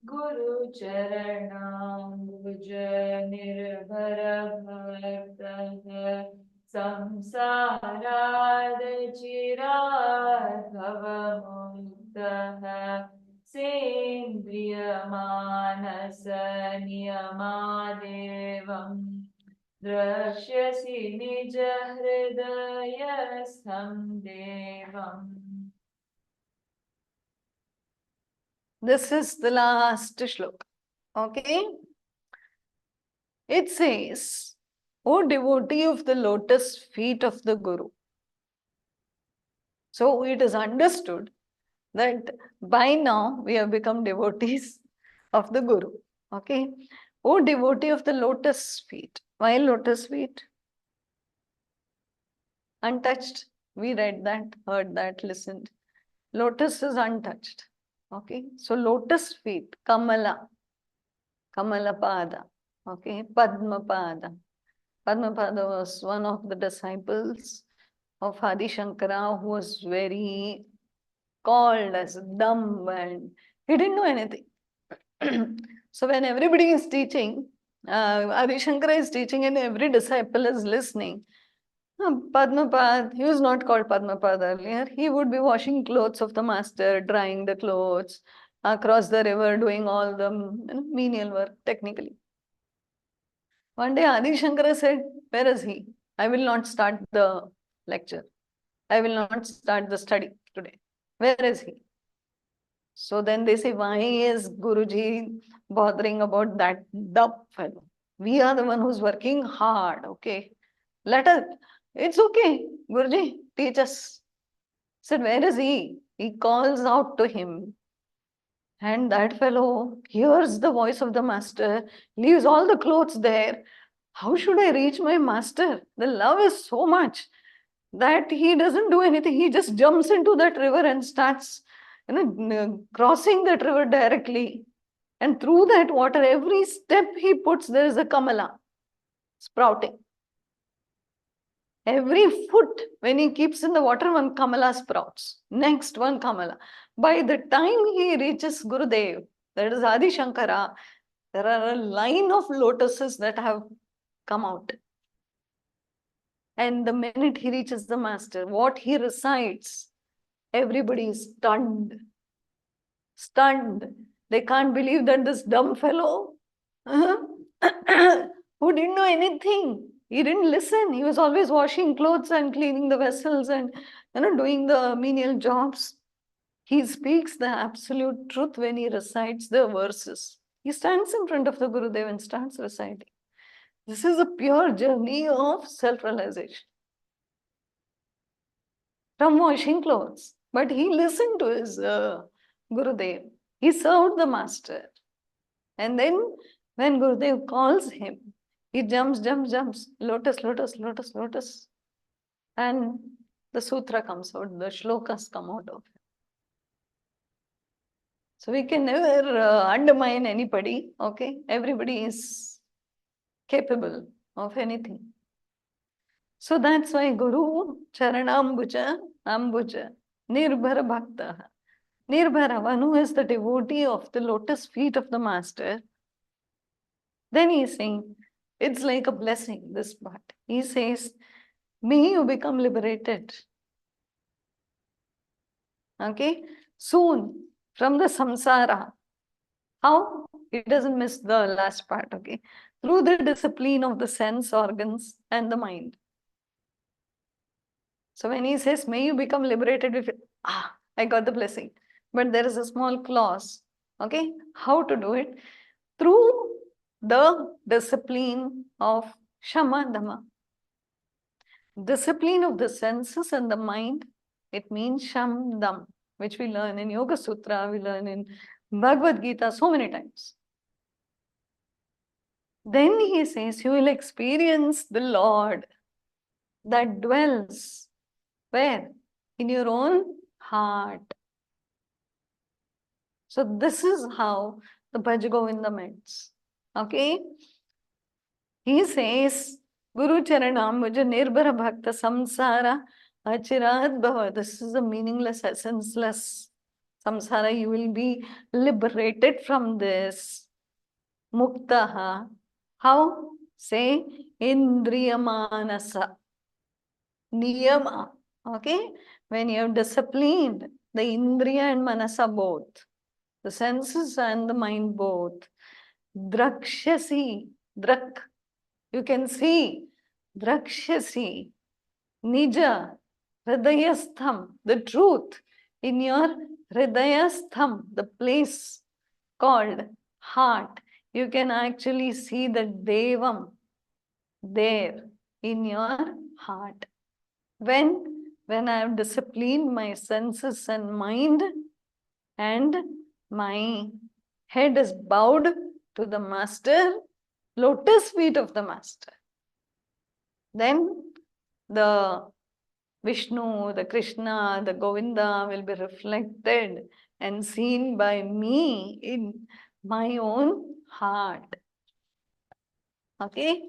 Guru Charanambuja Nirbhara Bhaktah Samsara Chirad Bhavamuktah Sendriya Manasa Niyamadevam Drashyasi Nija Hridayastham Devam. This is the last shloka. Okay? It says, O devotee of the lotus feet of the Guru. So it is understood that by now we have become devotees of the Guru. Okay? O devotee of the lotus feet. Why lotus feet? Untouched. We read that, heard that, listened. Lotus is untouched. Okay? So lotus feet, Kamala. Kamalapada. Okay? Padmapada. Padmapada was one of the disciples of Adi Shankara who was very called as dumb and he didn't know anything. So when everybody is teaching, Adi Shankara is teaching and every disciple is listening. Padmapad, he was not called Padmapad earlier. He would be washing clothes of the master, drying the clothes, across the river, doing all the menial work technically. One day Adi Shankara said, where is he? I will not start the lecture. I will not start the study today. Where is he? So then they say, why is Guruji bothering about that dumb fellow? We are the one who's working hard, okay? Let us, it's okay, Guruji, teach us. Said, where is he? He calls out to him. And that fellow hears the voice of the master, leaves all the clothes there. How should I reach my master? The love is so much that he doesn't do anything. He just jumps into that river and starts, crossing that river directly. And through that water, every step he puts, there is a Kamala sprouting. Every foot, when he keeps in the water, one Kamala sprouts. Next, one Kamala. By the time he reaches Gurudev, that is Adi Shankara, there are a line of lotuses that have come out. And the minute he reaches the master, what he recites, everybody is stunned. Stunned. They can't believe that this dumb fellow who didn't know anything, he didn't listen. He was always washing clothes and cleaning the vessels and doing the menial jobs. He speaks the absolute truth when he recites the verses. He stands in front of the Gurudev and starts reciting. This is a pure journey of self-realization. From washing clothes. But he listened to his Gurudev. He served the master. And then when Gurudev calls him, he jumps, lotus, lotus, lotus, lotus. And the sutra comes out, the shlokas come out of it. So we can never undermine anybody, okay? Everybody is capable of anything. So that's why Guru Charanambuja Ambuja Nirbhara Bhakta. Nirbhara, one who is the devotee of the lotus feet of the master. Then he is saying, it's like a blessing, this part. He says, may you become liberated. Okay? Soon, from the samsara. How? It doesn't miss the last part, okay? Through the discipline of the sense organs and the mind. So when he says, may you become liberated, we feel, I got the blessing. But there is a small clause, okay? How to do it? Through the discipline of Shama Dhamma. Discipline of the senses and the mind, it means Sham Dham, which we learn in Yoga Sutra, we learn in Bhagavad Gita so many times. Then he says, you will experience the Lord that dwells where? In your own heart. So this is how the Bhaja Govindam ends. Okay? He says, Guru Charanam Bhaja Nirbhara Bhakta Samsara Achirad Bhava. This is a meaningless, essenceless Samsara, you will be liberated from this. Muktaha. How? Say Indriyamanasa. Niyama. Okay? When you have disciplined the Indriya and Manasa both, the senses and the mind both. Drakshasi. Drak. You can see. Drakshasi. Nija. Hridayastham. The truth in your Hridayastham, the place called heart. You can actually see the Devam there in your heart. When I have disciplined my senses and mind, and my head is bowed to the master, lotus feet of the master, then the Vishnu, the Krishna, the Govinda will be reflected and seen by me in my own heart. Okay?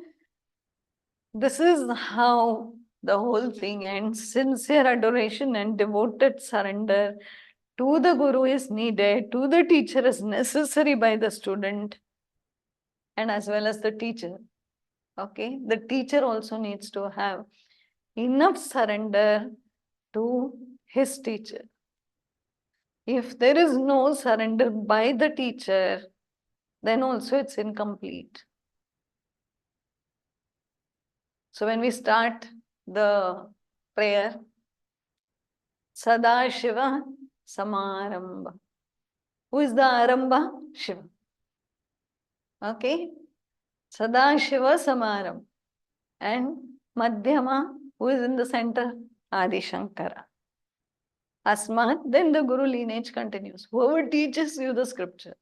This is how the whole thing ends. Sincere adoration and devoted surrender to the Guru is needed, to the teacher is necessary by the student and as well as the teacher. Okay? The teacher also needs to have enough surrender to his teacher. If there is no surrender by the teacher, then also it's incomplete. So when we start the prayer, Sada Shiva Samarambha. Who is the Arambha? Shiva. Okay? Sada Shiva Samarambha. And Madhyama, who is in the center? Adi Shankara. Asmat, then the Guru lineage continues. Whoever teaches you the scripture.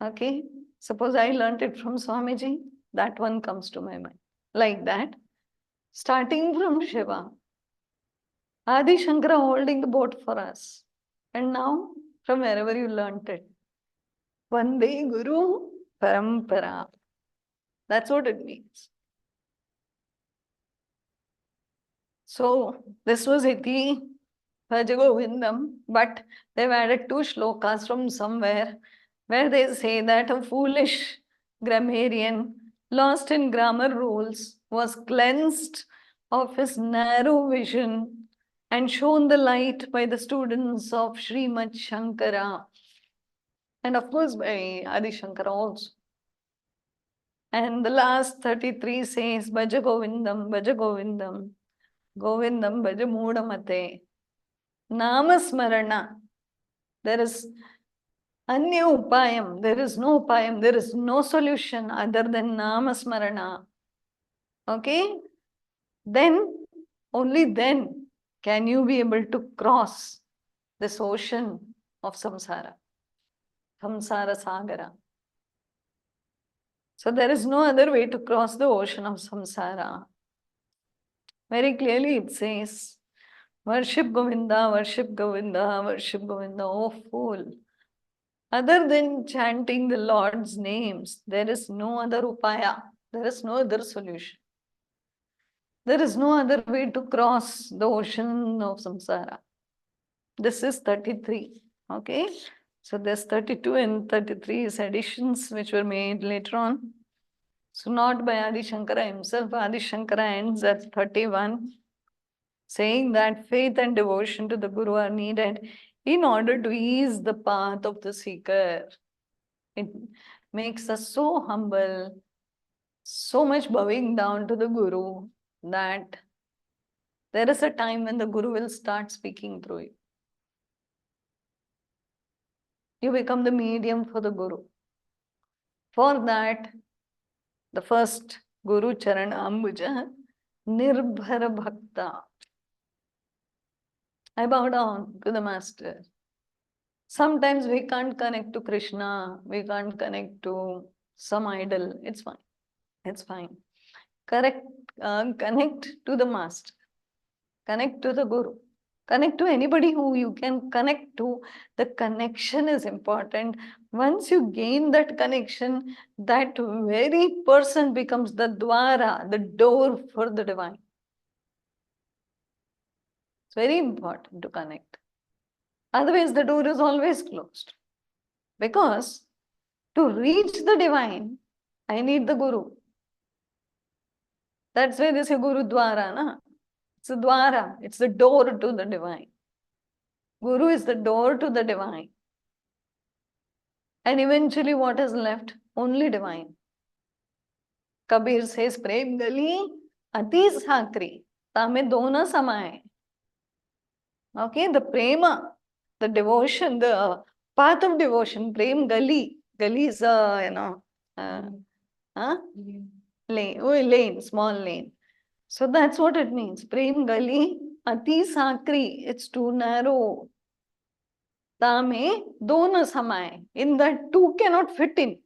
Okay? Suppose I learnt it from Swamiji, that one comes to my mind. Like that. Starting from Shiva. Adi Shankara holding the boat for us. And now, from wherever you learnt it. Vande Guru Parampara. That's what it means. So, this was Iti Bhaja Govindam, but they've added 2 shlokas from somewhere where they say that a foolish grammarian lost in grammar rules was cleansed of his narrow vision and shown the light by the students of Srimad Shankara. And of course by Adi Shankara also. And the last 33 says, Bhaja Govindam, Bhaja Govindam, Govindam Bhaja Mudamate. Namasmarana. There is Anya Upayam. There is no Upayam. There is no solution other than Namasmarana. Okay? Then, only then can you be able to cross this ocean of samsara. Samsara Sagara. So there is no other way to cross the ocean of samsara. Very clearly it says, worship Govinda, worship Govinda, worship Govinda. Oh fool. Other than chanting the Lord's names, there is no other upaya. There is no other solution. There is no other way to cross the ocean of samsara. This is 33. Okay? So there's 32 and 33 is additions which were made later on. So not by Adi Shankara himself. Adi Shankara ends at 31, saying that faith and devotion to the Guru are needed in order to ease the path of the seeker. It makes us so humble, so much bowing down to the Guru that there is a time when the Guru will start speaking through you. You become the medium for the Guru. For that, the first Guru Charana Ambuja, Nirbhara Bhakta. I bow down to the Master. Sometimes we can't connect to Krishna, we can't connect to some idol. It's fine. It's fine. Connect to the Master. Connect to the Guru. Connect to anybody who you can connect to. The connection is important. Once you gain that connection, that very person becomes the dwara, the door for the divine. It's very important to connect. Otherwise, the door is always closed. Because to reach the divine, I need the Guru. That's why they say Guru Dwara, na? It's a Dwara, it's the door to the divine. Guru is the door to the divine. And eventually, what is left? Only divine. Kabir says, Prem Gali, Ati Sakri, Tame Dona Samay. Okay, the prema, the devotion, the path of devotion, Prem Gali. Gali is huh? Lane, small lane. So that's what it means. Prem Gali, Ati Sakri. It's too narrow. Tame Dona Samay. In that two cannot fit in.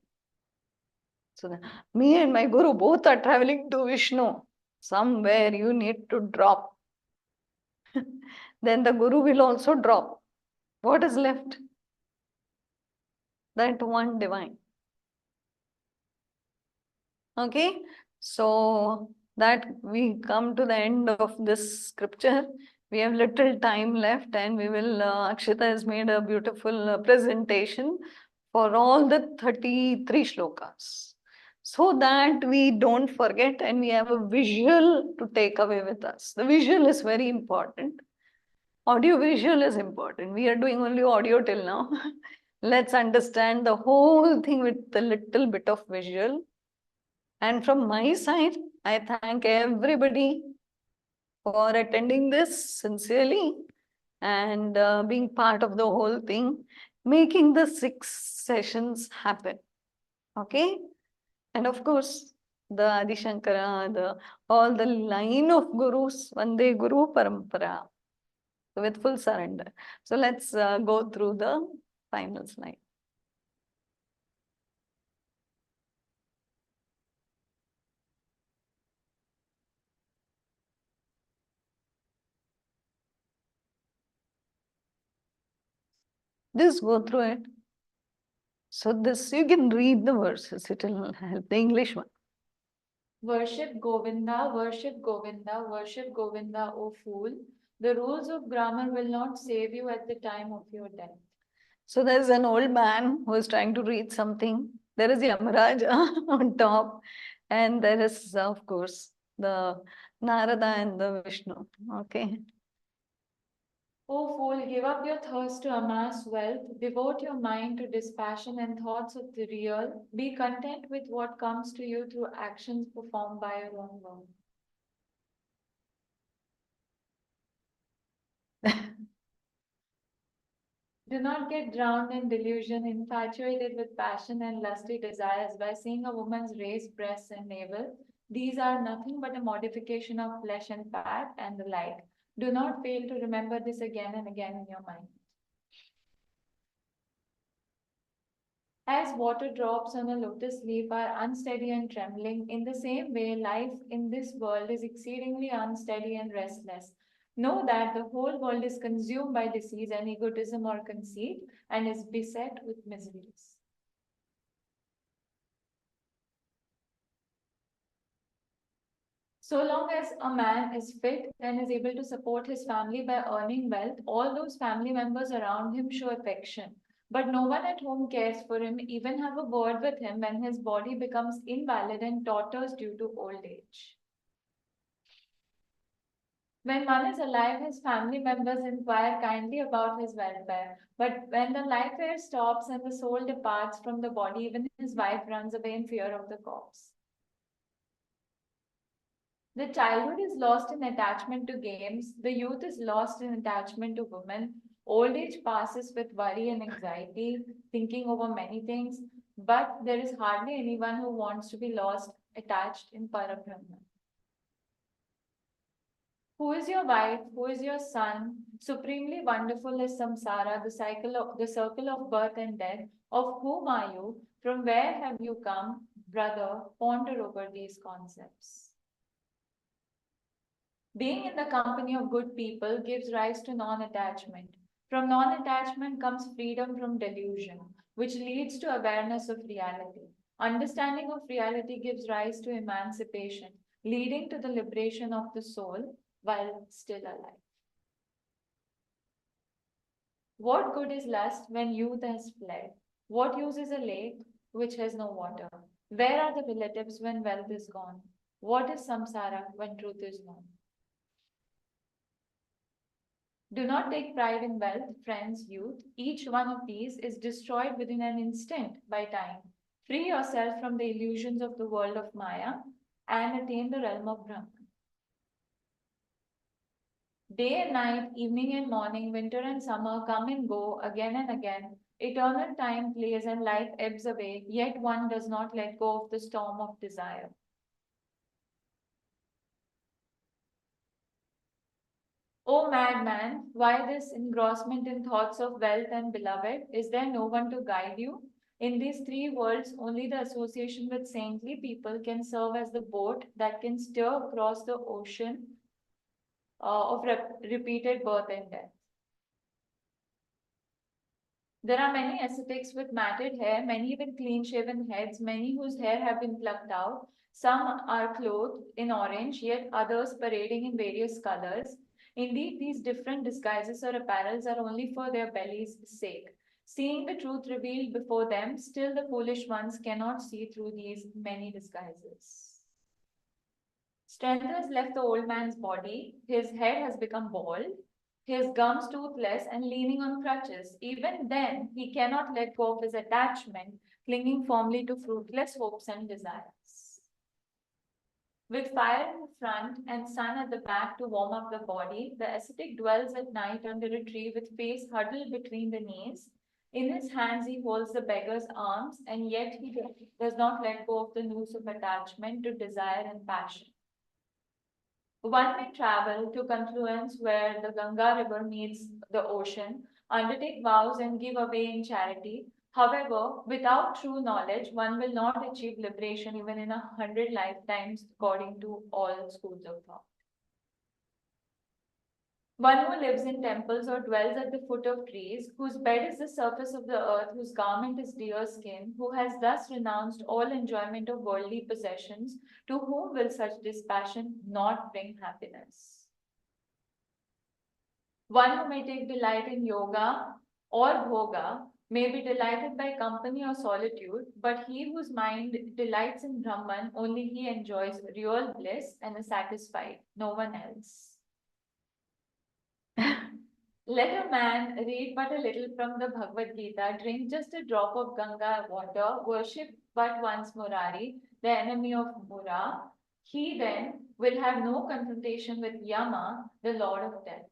So me and my Guru both are traveling to Vishnu. Somewhere you need to drop. Then the Guru will also drop. What is left? That one divine. Okay, so that we come to the end of this scripture. We have little time left, and we will, Akshita has made a beautiful presentation for all the 33 shlokas, so that we don't forget and we have a visual to take away with us. The visual is very important. Audio visual is important. We are doing only audio till now. Let's understand the whole thing with a little bit of visual. And from my side, I thank everybody for attending this sincerely and being part of the whole thing, making the 6 sessions happen. Okay? And of course, the Adi Shankara, all the line of gurus, Vande Guru Parampara, with full surrender. So let's go through the final slide. Just go through it. So this, you can read the verses, it will help, the English one. Worship Govinda, worship Govinda, worship Govinda, O fool. The rules of grammar will not save you at the time of your death. So there's an old man who is trying to read something. There is Yamaraja on top, and there is, of course, the Narada and the Vishnu. Okay. O fool, give up your thirst to amass wealth, devote your mind to dispassion and thoughts of the real, be content with what comes to you through actions performed by your own will. Do not get drowned in delusion, infatuated with passion and lusty desires by seeing a woman's raised breasts and navel. These are nothing but a modification of flesh and fat and the like. Do not fail to remember this again and again in your mind. As water drops on a lotus leaf are unsteady and trembling, in the same way, life in this world is exceedingly unsteady and restless. Know that the whole world is consumed by disease and egotism or conceit and is beset with miseries. So long as a man is fit and is able to support his family by earning wealth, all those family members around him show affection. But no one at home cares for him, even have a word with him when his body becomes invalid and totters due to old age. When one is alive, his family members inquire kindly about his welfare. But when the life air stops and the soul departs from the body, even his wife runs away in fear of the corpse. The childhood is lost in attachment to games. The youth is lost in attachment to women. Old age passes with worry and anxiety, thinking over many things. But there is hardly anyone who wants to be lost, attached in Parabrahman. Who is your wife? Who is your son? Supremely wonderful is Samsara, the circle of birth and death. Of whom are you? From where have you come? Brother, ponder over these concepts. Being in the company of good people gives rise to non-attachment. From non-attachment comes freedom from delusion, which leads to awareness of reality. Understanding of reality gives rise to emancipation, leading to the liberation of the soul while still alive. What good is lust when youth has fled? What use is a lake which has no water? Where are the relatives when wealth is gone? What is samsara when truth is known? Do not take pride in wealth, friends, youth. Each one of these is destroyed within an instant by time. Free yourself from the illusions of the world of Maya and attain the realm of Brahman. Day and night, evening and morning, winter and summer come and go again and again. Eternal time plays and life ebbs away, yet one does not let go of the storm of desire. O madman, why this engrossment in thoughts of wealth and beloved? Is there no one to guide you? In these three worlds, only the association with saintly people can serve as the boat that can steer across the ocean of repeated birth and death. There are many ascetics with matted hair, many with clean shaven heads, many whose hair have been plucked out. Some are clothed in orange, yet others parading in various colors. Indeed, these different disguises or apparels are only for their bellies' sake. Seeing the truth revealed before them, still the foolish ones cannot see through these many disguises. Strength has left the old man's body, his head has become bald, his gums toothless and leaning on crutches. Even then, he cannot let go of his attachment, clinging firmly to fruitless hopes and desires. With fire in front and sun at the back to warm up the body, the ascetic dwells at night under a tree with face huddled between the knees. In his hands, he holds the beggar's arms, and yet he does not let go of the noose of attachment to desire and passion. One may travel to confluence where the Ganga river meets the ocean, undertake vows and give away in charity. However, without true knowledge, one will not achieve liberation even in 100 lifetimes, according to all schools of thought. One who lives in temples or dwells at the foot of trees, whose bed is the surface of the earth, whose garment is deer skin, who has thus renounced all enjoyment of worldly possessions, to whom will such dispassion not bring happiness? One who may take delight in yoga or bhoga may be delighted by company or solitude, but he whose mind delights in Brahman, only he enjoys real bliss and is satisfied, no one else. Let a man read but a little from the Bhagavad Gita, drink just a drop of Ganga water, worship but once Murari, the enemy of Mura. He then will have no confrontation with Yama, the Lord of Death.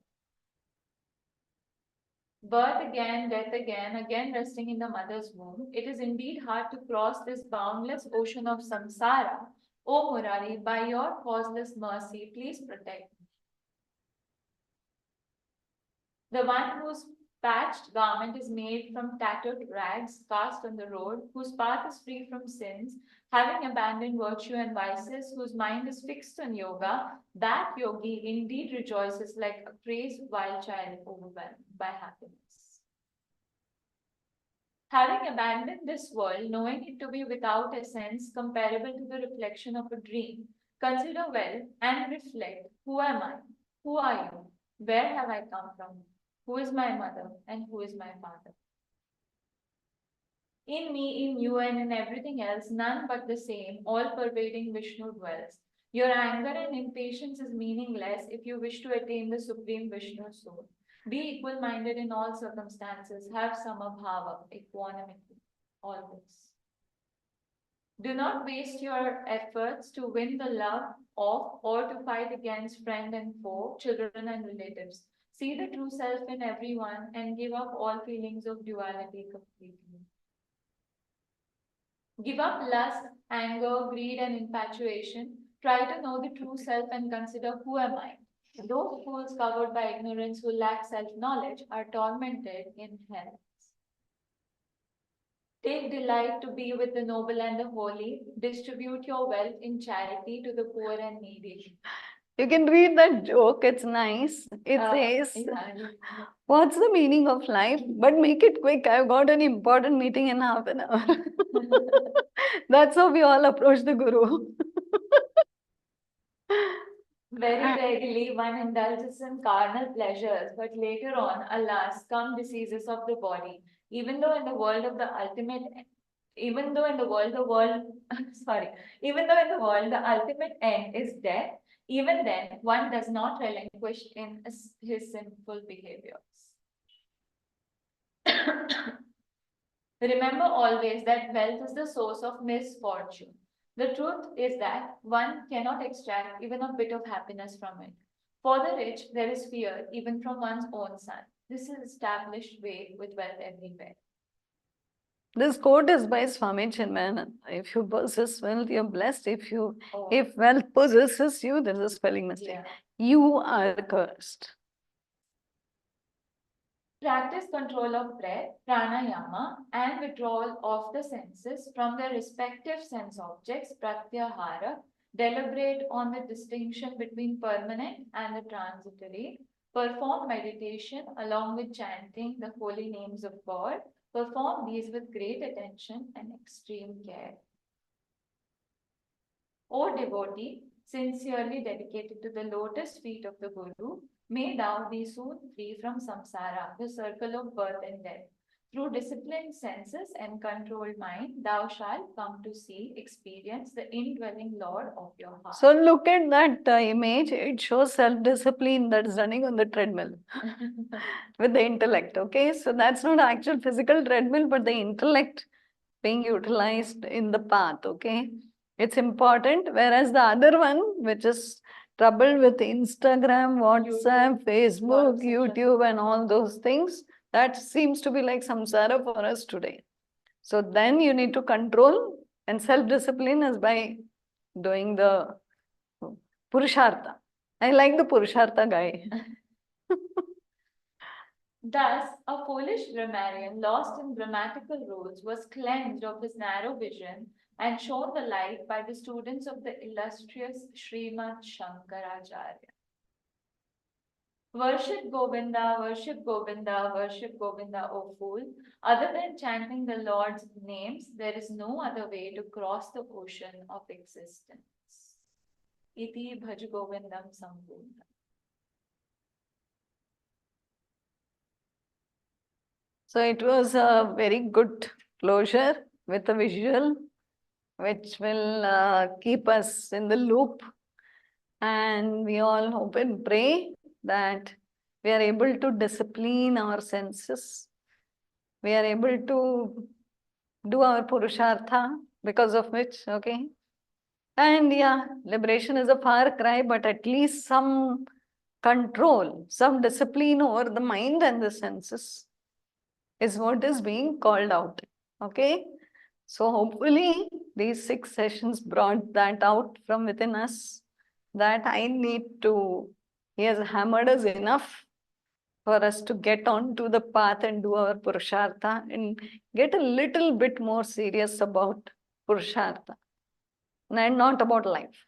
Birth again, death again resting in the mother's womb. It is indeed hard to cross this boundless ocean of samsara. O Murari, by your causeless mercy, please protect me. The one whose patched garment is made from tattered rags cast on the road, whose path is free from sins, having abandoned virtue and vices, whose mind is fixed on yoga, that yogi indeed rejoices like a crazed wild child overwhelmed by happiness. Having abandoned this world, knowing it to be without essence, comparable to the reflection of a dream, consider well and reflect, who am I? Who are you? Where have I come from? Who is my mother and who is my father? In me, in you, and in everything else, none but the same, all-pervading Vishnu dwells. Your anger and impatience is meaningless if you wish to attain the supreme Vishnu soul. Be equal-minded in all circumstances. Have samabhava, equanimity, always. Do not waste your efforts to win the love of or to fight against friend and foe, children and relatives. See the true self in everyone and give up all feelings of duality completely. Give up lust, anger, greed, and infatuation. Try to know the true self and consider, who am I? Those fools covered by ignorance who lack self-knowledge are tormented in hell. Take delight to be with the noble and the holy. Distribute your wealth in charity to the poor and needy. You can read that joke, it's nice. It says, what's the meaning of life? But make it quick, I've got an important meeting in half an hour. That's how we all approach the Guru. Very rarely one indulges in carnal pleasures, but later on, alas, come diseases of the body. Even though in the world of the ultimate, even though in the world, sorry, even though in the world the ultimate end is death, even then one does not relinquish in his sinful behaviors. Remember always that wealth is the source of misfortune. The truth is that one cannot extract even a bit of happiness from it. For the rich, there is fear even from one's own son. This is established way with wealth everywhere. This quote is by Swami Chinmayananda. If you possess wealth, you're blessed. Oh, If wealth possesses you, there's a spelling mistake. yeah. You are cursed. Practice control of breath, pranayama, and withdrawal of the senses from their respective sense objects, pratyahara. Deliberate on the distinction between permanent and the transitory. Perform meditation along with chanting the holy names of God. Perform these with great attention and extreme care. O devotee, sincerely dedicated to the lotus feet of the Guru, may thou be soon free from samsara, the circle of birth and death. Through disciplined senses and controlled mind, thou shalt come to see, experience the indwelling Lord of your heart. So look at that image. It shows self-discipline that's running on the treadmill with the intellect. Okay, so that's not actual physical treadmill, but the intellect being utilized in the path. Okay, it's important. Whereas the other one, which is troubled with Instagram, WhatsApp, Facebook, YouTube, and all those things, that seems to be like samsara for us today. So then you need to control, and self-discipline is by doing the Purushartha. I like the Purushartha guy. Thus, a foolish grammarian lost in grammatical rules was cleansed of his narrow vision and shown the light by the students of the illustrious Srimad Shankaracharya. Worship Govinda, worship Govinda, worship Govinda, O fool. Other than chanting the Lord's names, there is no other way to cross the ocean of existence. Iti Bhaja Govindam Sampurnam. So it was a very good closure with a visual, which will keep us in the loop. And we all hope and pray that we are able to discipline our senses. We are able to do our Purushartha, because of which, okay. And yeah, liberation is a far cry, but at least some control, some discipline over the mind and the senses is what is being called out. Okay. So hopefully these 6 sessions brought that out from within us, that I need to, he has hammered us enough for us to get on to the path and do our Purushartha and get a little bit more serious about Purushartha and not about life.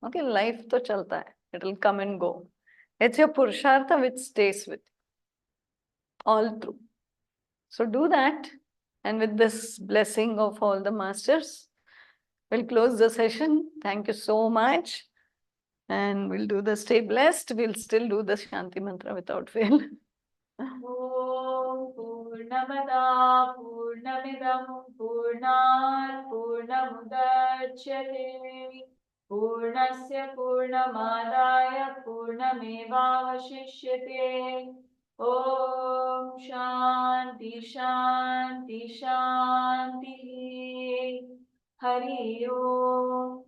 Okay, life to chalta hai. It will come and go. It's your Purushartha which stays with you all through. So do that. And with this blessing of all the masters, we'll close the session. Thank you so much. And we'll do the stay blessed. We'll still do the Shanti mantra without fail. Om Purnamada Purnamidam Purnat Purnamudachyate Purnasya Purnamadaya Purnamevavashishyate Om Shanti Shanti Shanti Hari Om